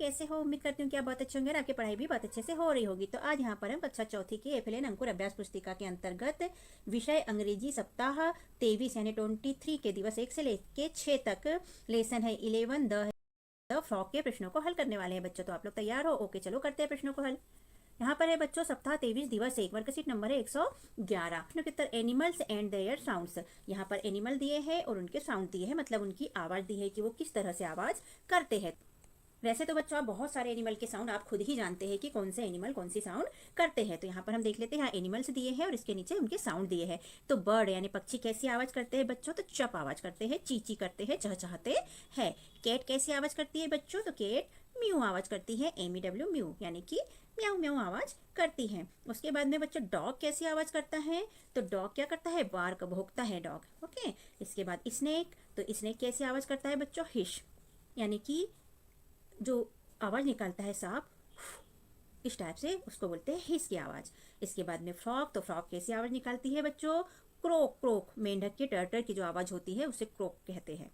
कैसे हो? उम्मीद करती हूँ कि आप बहुत अच्छे होंगे और आपकी पढ़ाई भी बहुत अच्छे से हो रही होगी। तो आज यहाँ पर हम कक्षा चौथी की एफएलएन अंकुर अभ्यास पुस्तिका के अंतर्गत विषय अंग्रेजी सप्ताह 23 यानी 23 के दिवस 1 से लेके 6 तक लेसन है 11 द फ्रॉक के प्रश्नों को हल करने वाले हैं बच्चों। तो आप लोग तैयार हो? ओके, चलो करते हैं प्रश्नों को हल। यहाँ पर है बच्चों सप्ताह 23 दिवस 1 वर्कशीट नंबर है 111। प्रश्न के उत्तर एनिमल्स एंड देयर साउंड्स। यहाँ पर एनिमल दिए हैं और उनके साउंड दिए हैं, मतलब उनकी आवाज दी है कि वो किस तरह से आवाज करते हैं। वैसे तो बच्चों आप बहुत सारे एनिमल के साउंड आप खुद ही जानते हैं कि कौन से एनिमल कौन सी साउंड करते हैं। तो यहाँ पर हम देख लेते हैं, यहाँ एनिमल्स दिए हैं और इसके नीचे उनके साउंड दिए हैं। तो बर्ड यानी पक्षी कैसी आवाज करते हैं बच्चों? तो चप आवाज करते हैं, चीची करते हैं, चहचहाते हैं। कैट कैसी आवाज करती है बच्चों? तो कैट म्यू आवाज करती है, MEW म्यू, यानी कि म्याऊ म्याऊ आवाज करती है। उसके बाद में बच्चों डॉग कैसी आवाज करता है? तो डॉग क्या करता है? बार्क, भौंकता है डॉग। ओके, इसके बाद स्नेक, तो स्नेक कैसी आवाज करता है बच्चों? हिश, यानी कि जो आवाज निकालता है सांप, इस टाइप से उसको बोलते हैं हिस की आवाज। इसके बाद में फ्रॉग, तो फ्रॉग कैसी आवाज निकालती है बच्चों? क्रोक, क्रोक, मेंढक के टर्टर की जो आवाज होती है उसे क्रोक कहते हैं।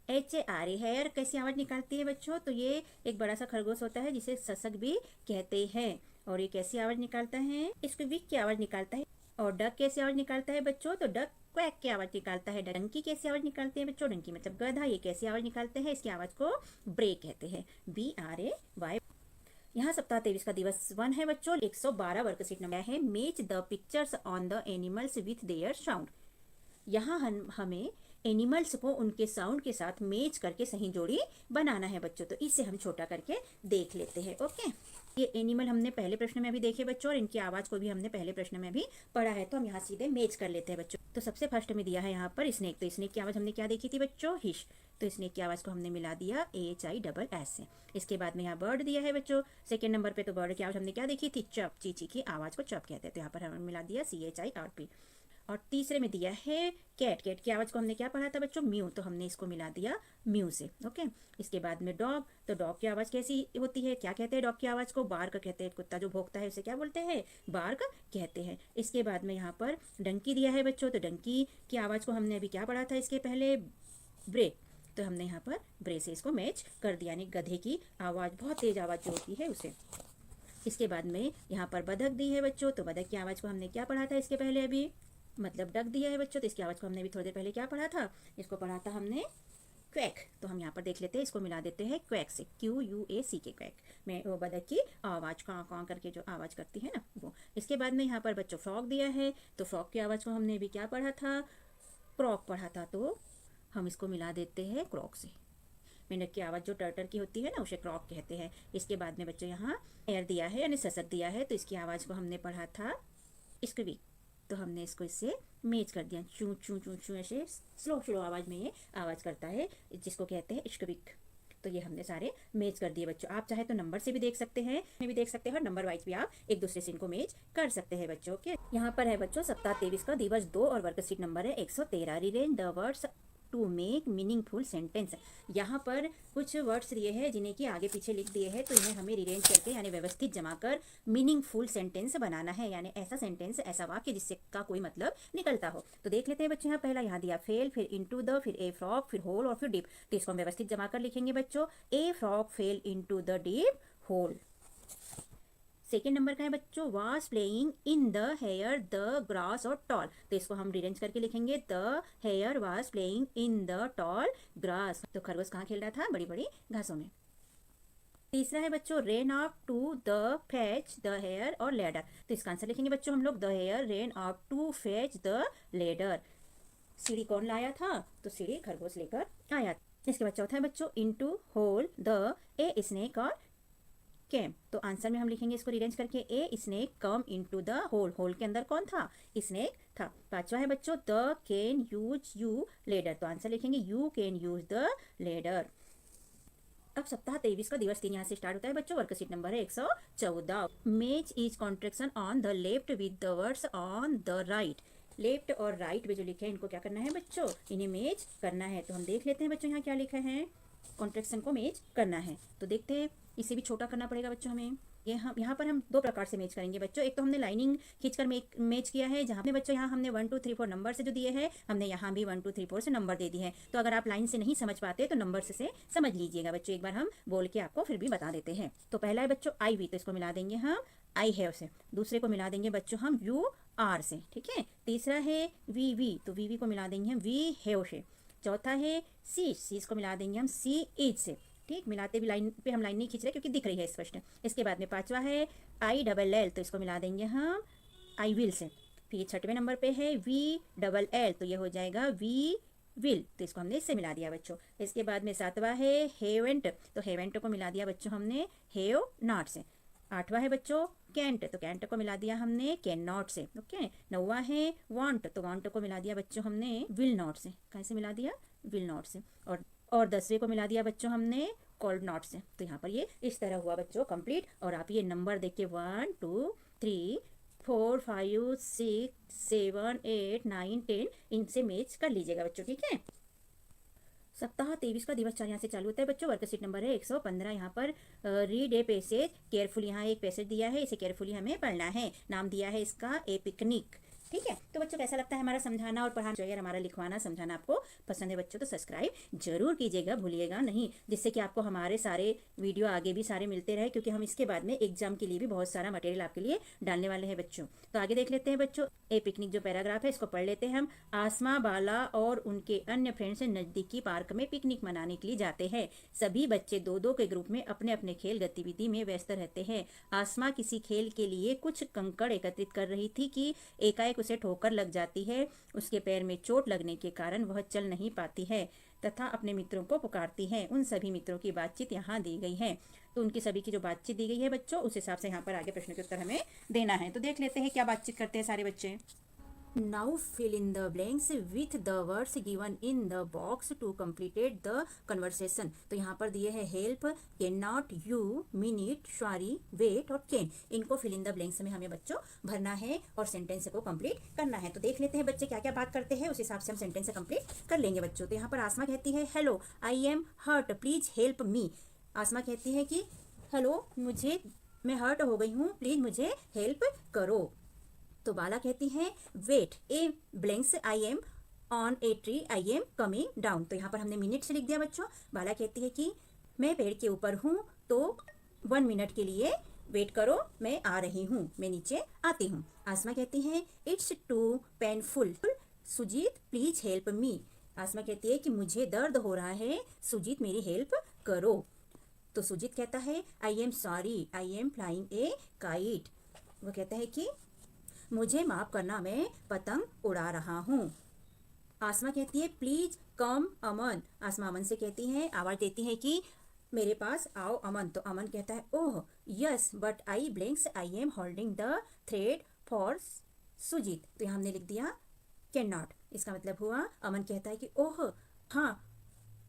HARE हेयर कैसी आवाज निकालती है बच्चों? तो ये एक बड़ा सा खरगोश होता है जिसे ससक भी कहते हैं, और ये कैसी आवाज निकालता है? इसको विक की आवाज निकालता है। और डक कैसी आवाज निकालता है बच्चों? तो डक क्वैक की आवाज निकालता है। डंकी कैसी आवाज निकालते हैं बच्चों? डंकी मतलब गधा, ये कैसी आवाज निकालते हैं? इसकी आवाज को ब्रे कहते हैं, BRAY। यहाँ सप्ताह 23 का दिवस 1 है बच्चों। 112 वर्कशीट नंबर है match the pictures on the animals with their sound. यहाँ हमें एनिमल्स को उनके साउंड के साथ मैच करके सही जोड़ी बनाना है बच्चों। तो इसे हम छोटा करके देख लेते हैं। ओके, ये एनिमल हमने पहले प्रश्न में भी देखे बच्चों, और इनकी आवाज को भी हमने पहले प्रश्न में भी पढ़ा है। तो हम यहाँ सीधे मैच कर लेते हैं बच्चों। तो सबसे फर्स्ट में दिया है यहाँ पर स्नेक। तो स्नेक की आवाज हमने क्या देखी थी बच्चों? हिश। तो स्नेक की आवाज को हमने मिला दिया AHISS से। इसके बाद में यहाँ बर्ड दिया है बच्चों सेकेंड नंबर पे। तो बर्ड की आवाज हमने क्या देखी थी? चप, चीची की आवाज को चप कहते हैं। तो यहाँ पर हमने मिला दिया CHIRP। और तीसरे में दिया है कैट। कैट की आवाज को हमने क्या पढ़ा था बच्चों? म्यू। तो हमने इसको मिला दिया म्यू से। ओके, इसके बाद में डॉग। तो डॉग की आवाज कैसी होती है? क्या कहते हैं डॉग की आवाज को? बार्क कहते हैं। कुत्ता जो भौंकता है उसे क्या बोलते हैं? बार्क कहते हैं। इसके बाद में यहाँ पर डंकी दिया है बच्चों। तो डंकी की आवाज को हमने अभी क्या पढ़ा था इसके पहले? ब्रे। तो हमने यहाँ पर ब्रे से इसको मैच कर दिया, यानी गधे की आवाज, बहुत तेज आवाज जो होती है उसे। इसके बाद में यहाँ पर बतख दी है बच्चों। तो बतख की आवाज को हमने क्या पढ़ा था इसके पहले? अभी मतलब डक दिया है बच्चों। तो इसकी आवाज को हमने भी थोड़ी देर पहले क्या पढ़ा था? इसको पढ़ा था हमने क्वैक। तो हम यहाँ पर देख लेते हैं, इसको मिला देते हैं क्वैक से, QUACK क्वैक। मैं वो बतख की आवाज कां करके जो आवाज करती है ना वो। इसके बाद में यहाँ पर बच्चों फ्रॉग दिया है। तो फ्रॉग की आवाज को हमने भी क्या पढ़ा था? क्रॉक पढ़ा था। तो हम इसको मिला देते हैं क्रॉक से। मेंढक की आवाज जो टर्टर की होती है ना उसे क्रॉक कहते हैं। इसके बाद में बच्चों यहाँ एयर दिया है, यानी ससक दिया है। तो इसकी आवाज को हमने पढ़ा था स्क्विक। तो हमने इसको इससे मैच कर दिया, चू चू चू चू, ऐसे स्लो स्लो आवाज में ये आवाज करता है, जिसको कहते हैं स्क्विक। तो ये हमने सारे मैच कर दिए बच्चों। आप चाहे तो नंबर से भी देख सकते हैं, और नंबर वाइज भी आप एक दूसरे से इनको मैच कर सकते हैं बच्चों के। यहाँ पर है बच्चों सप्ताह 23 का दिवस 2 और वर्कशीट नंबर है 113। Rearrange the words to make meaningful sentence. यहाँ पर कुछ वर्ड्स दिए हैं जिन्हें कि आगे पीछे लिख दिए हैं। तो इन्हें हमें रिअरेंज करके यानी व्यवस्थित जमा कर मीनिंगफुल सेंटेंस बनाना है, यानी ऐसा सेंटेंस, ऐसा वाक्य जिससे का कोई मतलब निकलता हो। तो देख लेते हैं बच्चों। यहाँ पहला यहाँ दिया फेल, फिर इनटू द, फिर ए फ्रॉग, फिर होल और फिर डीप। तो इसको हम व्यवस्थित जमा कर लिखेंगे बच्चों। A frog fell into the deep hole. Second number का है बच्चों was playing in the hare the grass और टॉल। तो इसको हम रिअरेंज करके लिखेंगे the hare was playing in the tall grass. तो खरगोश कहाँ खेल रहा था? बड़ी बड़ी घासों में। तीसरा है बच्चों ran up to the fetch the hare और लेडर। तो इसका आंसर लिखेंगे बच्चों हम लोग the hare ran up to fetch the ladder. सीढ़ी कौन लाया था? तो सीढ़ी खरगोश लेकर आया। इसके बाद चौथा है बच्चों into hole the a snake और केम। तो आंसर में हम लिखेंगे इसको रिअरेंज करके a snake come into the hole. Hole के अंदर कौन था? स्नेक था। पांचवा है बच्चों the can use you ladder. तो आंसर लिखेंगे you can use the ladder. अब सप्ताह 23 का दिवस 3 यहाँ से स्टार्ट होता है बच्चों। वर्कशीट नंबर है 114। Match is contraction on the left with the words on the right. Left और राइट में जो लिखे हैं इनको क्या करना है बच्चों? इन्हें मैच करना है। तो हम देख लेते हैं बच्चों यहाँ क्या लिखा है। कॉन्ट्रेक्शन को मैच करना है। तो देखते हैं, इसे भी छोटा करना पड़ेगा बच्चों हमें। ये हम यहाँ पर हम दो प्रकार से मैच करेंगे बच्चों। एक तो हमने लाइनिंग खींचकर मैच किया है, जहाँ पे बच्चों यहाँ हमने 1 2 3 4 नंबर से जो दिए हैं, हमने यहाँ भी 1 2 3 4 से नंबर दे दिए हैं। तो अगर आप लाइन से नहीं समझ पाते तो नंबर से समझ लीजिएगा बच्चों। एक बार हम बोल के आपको फिर भी बता देते हैं। तो पहला है बच्चों आई वी, तो इसको मिला देंगे हम आई हैव से। दूसरे को मिला देंगे बच्चों हम यू आर से, ठीक है। तीसरा है वी वी, तो वी वी को मिला देंगे हम वी हैव से। चौथा है सी, सीज को मिला देंगे हम सी इज से, ठीक। मिलाते भी लाइन पे हम लाइन नहीं खींच रहे क्योंकि दिख रही है स्पष्ट। इसके बाद में पांचवा है आई डबल एल, तो इसको मिला देंगे हम आई विल से। फिर ये छठवें नंबर पे है वी डबल एल, तो ये हो जाएगा वी विल, तो इसको हमने इससे मिला दिया बच्चों। इसके बाद में सातवां है हेवेंट, तो हेवेंट को मिला दिया बच्चों हमने हेव नॉट से। आठवां है बच्चों कैंट, तो कैंट को मिला दिया हमने कैन नॉट से, ओके। नौवां है वांट, तो वांट को मिला दिया बच्चों हमने विल नॉट से। कैसे मिला दिया? विल नॉट से। और 10वें को मिला दिया बच्चों हमने कॉल्ड नॉट से। तो यहाँ पर ये इस तरह हुआ बच्चों कंप्लीट। और आप ये नंबर देख के 1 2 3 4 5 6 7 8 9 10 इनसे मैच कर लीजिएगा बच्चों, ठीक है। सप्ताह 23 का दिवस 4 यहाँ से चालू होता है बच्चों। वर्कशीट नंबर है 115। यहाँ पर रीड ए पैसेज केयरफुली, यहाँ एक पैसेज दिया है, इसे केयरफुली हमें पढ़ना है। नाम दिया है इसका ए पिकनिक, ठीक है। तो बच्चों कैसा लगता है हमारा समझाना और पढ़ाना? अगर हमारा लिखवाना समझाना आपको पसंद है बच्चों तो सब्सक्राइब जरूर कीजिएगा, भूलिएगा नहीं, जिससे कि आपको हमारे सारे वीडियो आगे भी सारे मिलते रहे, क्योंकि हम इसके बाद में एग्जाम के लिए भी बहुत सारा मटेरियल आपके लिए डालने वाले हैं बच्चों। तो आगे देख लेते हैं बच्चों। ए पिकनिक जो पैराग्राफ है इसको पढ़ लेते हैं हम। आसमा, बाला और उनके अन्य फ्रेंड्स नजदीकी पार्क में पिकनिक मनाने के लिए जाते हैं। सभी बच्चे दो दो के ग्रुप में अपने अपने खेल गतिविधि में व्यस्त रहते हैं। आसमा किसी खेल के लिए कुछ कंकड़ एकत्रित कर रही थी कि एकाएक उसे ठोकर लग जाती है। उसके पैर में चोट लगने के कारण वह चल नहीं पाती है तथा अपने मित्रों को पुकारती है। उन सभी मित्रों की बातचीत यहाँ दी गई है। तो उनकी सभी की जो बातचीत दी गई है बच्चों, उस हिसाब से यहाँ पर आगे प्रश्न के उत्तर हमें देना है। तो देख लेते हैं क्या बातचीत करते हैं सारे बच्चे। Now fill in the blanks with the words given in the box to complete the conversation। तो यहाँ पर दिए हैं help, cannot, you, minute, sorry, wait और can। इनको fill in the blanks में हमें बच्चों भरना है और सेंटेंस को कंप्लीट करना है। तो देख लेते हैं बच्चे क्या क्या बात करते हैं, उस हिसाब से हम सेंटेंस कंप्लीट कर लेंगे बच्चों। तो यहाँ पर आसमा कहती है hello I am hurt please help me. Aasma कहती है कि हेलो मैं हर्ट हो गई हूँ, प्लीज मुझे हेल्प करो। तो बाला कहती है wait a blanks I am on a tree I am coming down. तो यहाँ पर हमने मिनट से लिख दिया बच्चों। बाला कहती है कि मैं पेड़ के ऊपर हूँ तो 1 मिनट के लिए वेट करो, मैं आ रही हूँ, मैं नीचे आती हूँ। आसमा कहती है it's too painful Sujit please help me. Aasma कहती है कि मुझे दर्द हो रहा है, सुजीत मेरी हेल्प करो। तो सुजीत कहता है I am sorry I am flying A kite. वो कहता है कि मुझे माफ करना, मैं पतंग उड़ा रहा हूँ। आसमा कहती है प्लीज कम अमन। आसमा अमन से कहती है, आवाज देती है कि मेरे पास आओ अमन। तो अमन कहता है oh yes but I blanks I am holding the thread for Sujit. तो यहाँ हमने लिख दिया कैन नॉट। इसका मतलब हुआ अमन कहता है कि ओह हाँ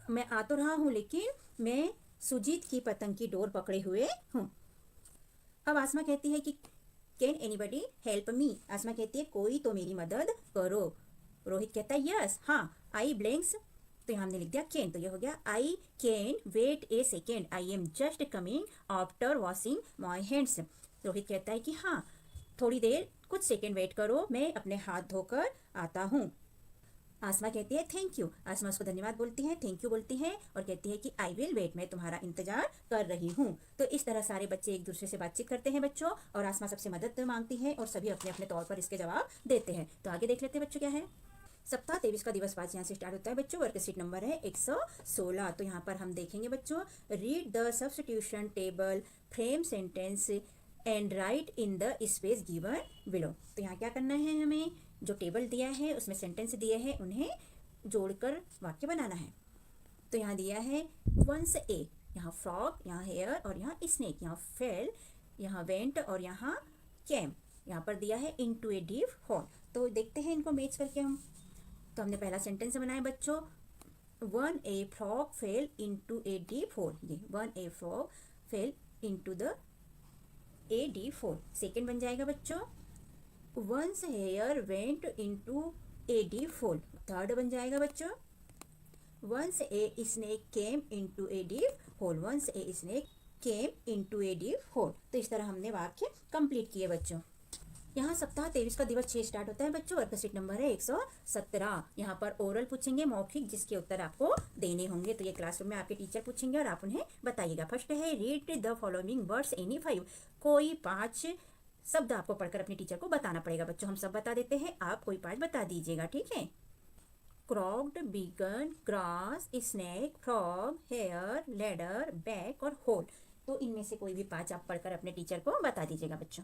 मैं आ तो रहा हूँ लेकिन मैं सुजीत की पतंग की डोर पकड़े हुए हूँ। अब आसमा कहती है कि can anybody help me. Aasma कहती है कोई तो मेरी मदद करो। रोहित कहता है यस हाँ आई ब्लैंक्स। तो यहाँ हमने लिख दिया कैन, तो ये हो गया I can wait a second I am just coming after washing my hands. Rohit कहता है कि हाँ थोड़ी देर कुछ सेकेंड वेट करो, मैं अपने हाथ धोकर आता हूँ। आसमा कहती है थैंक यू। आसमा उसको धन्यवाद बोलती है, थैंक यू बोलती है और कहती है कि आई विल वेट, मैं तुम्हारा इंतजार कर रही हूँ। तो इस तरह सारे बच्चे एक दूसरे से बातचीत करते हैं बच्चों और आसमा सबसे मदद मांगती है और सभी अपने अपने तौर पर इसके जवाब देते हैं। तो आगे देख लेते हैं बच्चों क्या है। सप्ताह 23 का दिवस 5 यहाँ से स्टार्ट होता है बच्चों। वर्कशीट नंबर है 116। तो यहाँ पर हम देखेंगे बच्चों read the substitution table, frame sentence and right in the space given below. तो यहाँ क्या करना है, हमें जो टेबल दिया है उसमें सेंटेंस दिए हैं उन्हें जोड़कर वाक्य बनाना है। तो यहाँ दिया है वंस ए, यहाँ फ्रॉग, यहाँ हेयर और यहाँ स्नेक, यहाँ फेल, यहाँ वेंट और यहाँ कैम। यहाँ पर दिया है इनटू ए डीप होल। तो देखते हैं इनको मैच करके हम। तो हमने पहला सेंटेंस बनाया बच्चों 1 a frog fell into a deep hole. ये 1 a frog fell into the a deep hole. Second बन जाएगा बच्चों once hare went into a deep hole. Third बन जाएगा बच्चों once a snake came into a deep hole. Once a snake came into a deep hole. तो इस तरह हमने वाक्य कंप्लीट किए बच्चों। यहाँ सप्ताह 23 का दिवस 6 स्टार्ट होता है बच्चों। वर्कशीट नंबर है 117। यहाँ पर ओरल पूछेंगे, मौखिक, जिसके उत्तर आपको देने होंगे। तो ये क्लासरूम में आपके टीचर पूछेंगे और आप उन्हें बताइएगा। फर्स्ट है read the following words any 5। कोई 5 शब्द आपको पढ़कर अपने टीचर को बताना पड़ेगा बच्चों। हम सब बता देते हैं, आप कोई 5 बता दीजिएगा, ठीक है। Crooked, began, grass, snake, frog, hair, ladder, back और होल। तो इनमें से कोई भी 5 आप पढ़कर अपने टीचर को बता दीजिएगा बच्चों।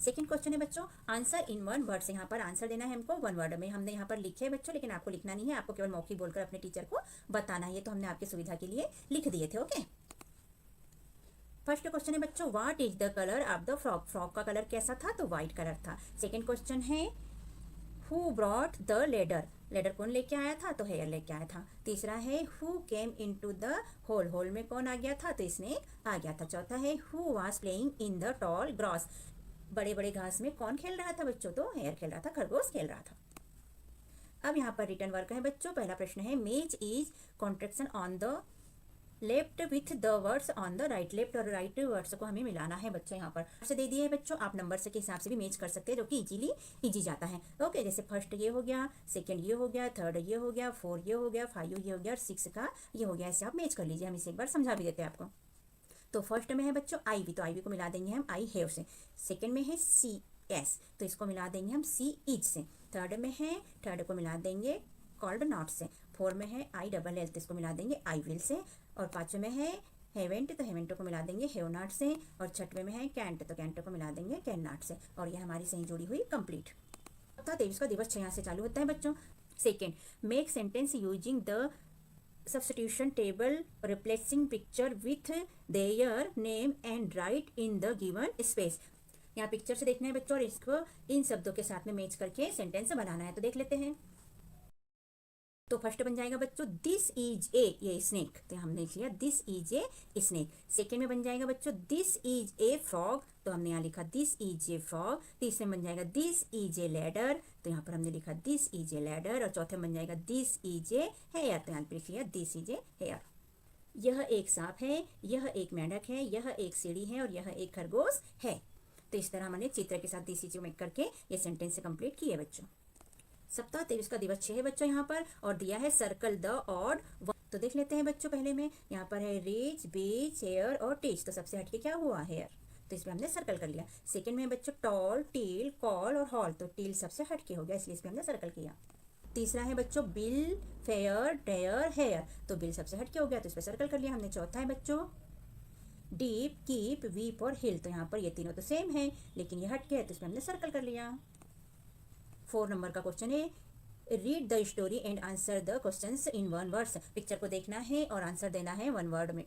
सेकंड क्वेश्चन है बच्चों, आंसर इन 1 वर्ड से। यहाँ पर आंसर देना है हमको 1 वर्ड में। हमने यहाँ पर लिखे है बच्चों, लेकिन आपको लिखना नहीं है, आपको केवल मौखिक बोलकर अपने टीचर को बताना है। ये तो हमने आपकी सुविधा के लिए लिख दिए थे, ओके। फर्स्ट क्वेश्चन है बच्चों, what is the colour of the frog. Frog का कलर कैसा था, तो व्हाइट कलर था। सेकंड क्वेश्चन है, who brought the ladder. Ladder कौन लेके आया था, तो हेयर लेके आया था। तीसरा है, who came into the hole. Hole में कौन आ गया था, तो स्नेक आ गया था। चौथा है, who was playing in the tall grass. बड़े बड़े घास में कौन खेल रहा था बच्चों, तो हेयर खेल रहा था, खरगोश खेल रहा था। अब यहाँ पर रिटर्न वर्क है बच्चों। पहला प्रश्न है, match is contraction on the left with the words on the right. Left और राइट वर्ड्स को हमें मिलाना है बच्चों। यहाँ पर से दे दिए है बच्चों, आप नंबर के हिसाब से भी मैच कर सकते हैं, जो कि इजी जाता है, ओके। जैसे फर्स्ट ये हो गया, सेकंड ये हो गया, थर्ड ये हो गया, 4 ये हो गया, 5 ये हो गया और 6 का ये हो गया। ऐसे आप मैच कर लीजिए। हम इसे एक बार समझा भी देते हैं आपको। तो फर्स्ट में है बच्चों आई वी, तो आई वी को मिला देंगे हम आई हैव से। सेकंड में है सी एस, तो इसको मिला देंगे हम सी इज से। थर्ड में है, थर्ड को मिला देंगे कॉल्ड नॉट से। फोर में है आई डबल एल, तो इसको मिला देंगे आई विल से। और पांचवें में है हेवेंट, तो हेवेंट को मिला देंगे हेव नॉट से। और छठवें में है कैंट, तो कैंट को मिला देंगे कैन नॉट से। और ये हमारी सही जोड़ी हुई कंप्लीट। सप्ताह 23 का दिवस 6 यहाँ से चालू होता है बच्चों। Second, make sentence using the substitution table replacing picture with their name and write in the given space। यहाँ पिक्चर से देखना है बच्चों और इसको इन शब्दों के साथ में मैच करके सेंटेंस बनाना है। तो देख लेते हैं। तो फर्स्ट बन जाएगा बच्चों, दिस इज ए, ये स्नेक, तो हमने लिख लिया this is a snake. Second में बन जाएगा बच्चों, दिस इज ए फ्रॉग, तो हमने यहाँ लिखा दिस इज ए फ्रॉग। तीसरे में बन जाएगा दिस इज ए लैडर, तो यहाँ पर हमने लिखा दिस इज ए लैडर। और चौथे में बन जाएगा दिस इज ए हेयर, तो यहाँ पर लिख लिया दिस इज ए हेयर। यह एक सांप है, यह एक मेंढक है, यह एक सीढ़ी है और यह एक खरगोश है। तो इस तरह हमने चित्र के साथ दिस इज मेक करके ये सेंटेंस कंप्लीट किए बच्चों। सप्ताह 23 का दिवस 6 है बच्चों यहाँ पर, और दिया है सर्कल द ऑड वन। तो देख लेते हैं बच्चों। पहले में यहाँ पर है रिच, बीच, हेयर और टीच, तो सबसे हटके क्या हुआ, हेयर, तो इसमें हमने सर्कल कर लिया। सेकंड में बच्चों टॉल, टील, कॉल और हॉल, तो टील सबसे हटके हो गया, इसलिए इसमें हमने सर्कल किया। तीसरा है बच्चों बिल, फेयर, डेयर, हेयर, तो बिल सबसे हटके हो गया, तो इस पर सर्कल कर लिया हमने। चौथा है बच्चों डीप, कीप, वीप और हिल, तो यहाँ पर ये तीनों तो सेम है, लेकिन ये हटके है, तो इसमें हमने सर्कल कर लिया। 4 नंबर का क्वेश्चन है, read the story and answer the questions in 1 word. Picture को देखना है और आंसर देना है 1 वर्ड में,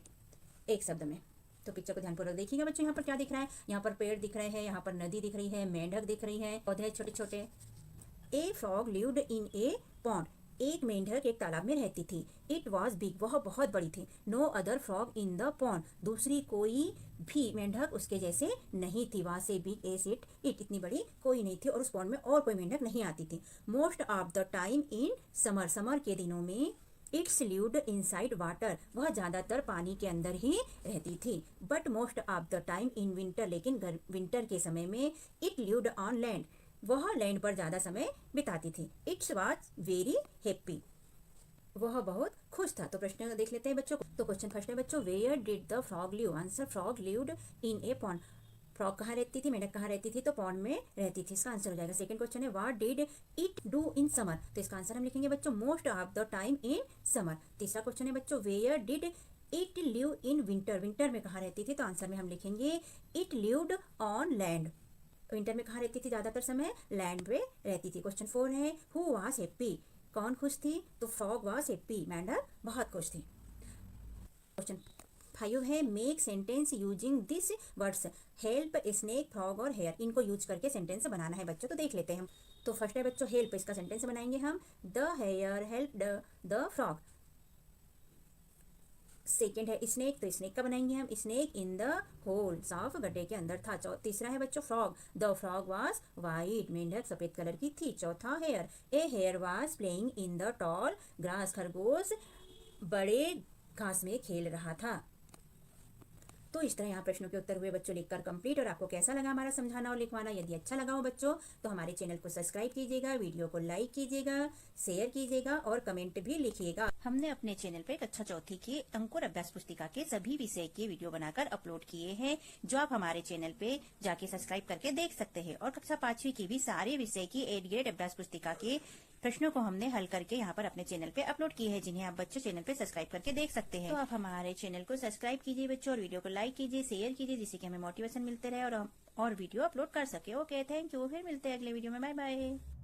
एक शब्द में। तो पिक्चर को ध्यानपूर्वक देखिएगा बच्चों। यहाँ पर क्या दिख रहा है, यहाँ पर पेड़ दिख रहे हैं, यहाँ पर नदी दिख रही है, मेंढक दिख रही है, पौधे छोटे छोटे। ए frog lived in a pond, एक मेंढक एक तालाब में रहती थी। इट वॉज बिग, वह बहुत बड़ी थी। No other frog in the pond, दूसरी कोई भी मेंढक उसके जैसे नहीं थी। वहाँ से बिग एस इट, इतनी बड़ी कोई नहीं थी और उस पॉन्ड में और कोई मेंढक नहीं आती थी। Most of the time in summer, summer के दिनों में इट्स लिव्ड इनसाइड वाटर, वह ज़्यादातर पानी के अंदर ही रहती थी। But most of the time in winter, लेकिन विंटर के समय में इट लिव्ड ऑन लैंड, वह लैंड पर ज़्यादा समय बिताती थी। इट्स वॉज वेरी हैप्पी, वह बहुत खुश था। तो प्रश्न देख लेते हैं बच्चों। तो क्वेश्चन फर्स्ट है बच्चों, where did the frog live. Answer, frog lived in a pond, frog कहाँ रहती थी, मेंढक कहाँ रहती थी, तो पॉन्ड में रहती थी, इसका आंसर हो जाएगा। सेकंड क्वेश्चन है, what did it do in summer, तो इसका आंसर हम लिखेंगे बच्चों most of the time in summer. तीसरा क्वेश्चन है बच्चों, where did it live in winter, winter में कहाँ रहती थी, तो आंसर में हम लिखेंगे it lived on land, winter में कहाँ रहती थी, ज़्यादातर समय लैंड पे रहती थी। क्वेश्चन 4 है, हु वाज हैप्पी, कौन खुश थी, तो फ्रॉग वाज हैप्पी, मेंढक बहुत खुश थी। क्वेश्चन 5 है, make sentence using this words, help, snake, frog और हेयर, इनको यूज करके सेंटेंस बनाना है बच्चों। तो देख लेते हैं हम। तो फर्स्ट है बच्चों हेल्प, इसका सेंटेंस बनाएंगे हम, the hare help the frog. Second है स्नेक, तो स्नेक का बनाएंगे हम, स्नेक इन द होल, सांप गड्ढे के अंदर था। तीसरा है बच्चों frog, the frog was white, मेंढक सफेद कलर की थी। चौथा hare, a hare was playing in the tall grass, खरगोश बड़े घास में खेल रहा था। तो इस तरह यहाँ प्रश्नों के उत्तर हुए बच्चों लिखकर कंप्लीट। और आपको कैसा लगा हमारा समझाना और लिखवाना? यदि अच्छा लगा हो बच्चों तो हमारे चैनल को सब्सक्राइब कीजिएगा, वीडियो को लाइक कीजिएगा, शेयर कीजिएगा और कमेंट भी लिखिएगा। हमने अपने चैनल पे कक्षा चौथी की अंकुर अभ्यास पुस्तिका के सभी विषय के वीडियो बनाकर अपलोड किए हैं, जो आप हमारे चैनल पे जाके सब्सक्राइब करके देख सकते हैं। और कक्षा 5वीं की भी सारे विषय की 8 ग्रेड अभ्यास पुस्तिका के प्रश्नों को हमने हल करके यहाँ पर अपने चैनल पे अपलोड किए हैं, जिन्हें आप बच्चों चैनल पे सब्सक्राइब करके देख सकते हैं। तो आप हमारे चैनल को सब्सक्राइब कीजिए बच्चों और वीडियो को लाइक कीजिए, शेयर कीजिए, जिससे कि हमें मोटिवेशन मिलते रहे और हम और वीडियो अपलोड कर सके। Okay, thank you. फिर मिलते हैं अगले वीडियो में। Bye bye.